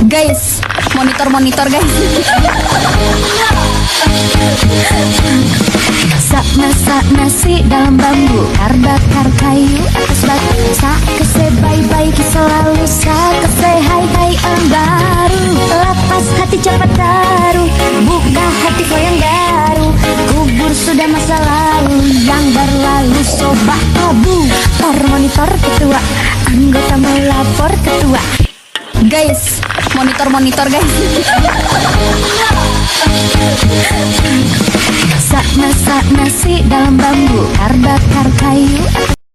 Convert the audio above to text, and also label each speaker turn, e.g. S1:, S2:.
S1: Guys, monitor guys. Masak nasi dalam bambu, bakar kayu atas batu. Sakese bye-bye selalu, sakese hai-hai baru. Lepas hati cepat taruh, buka hati kau yang baru. Kubur sudah masa lalu yang berlalu, soba abu. Monitor ketua, anggota melapor ketua. Guys, monitor guys. Masak nasi dalam bambu, bakar kayu.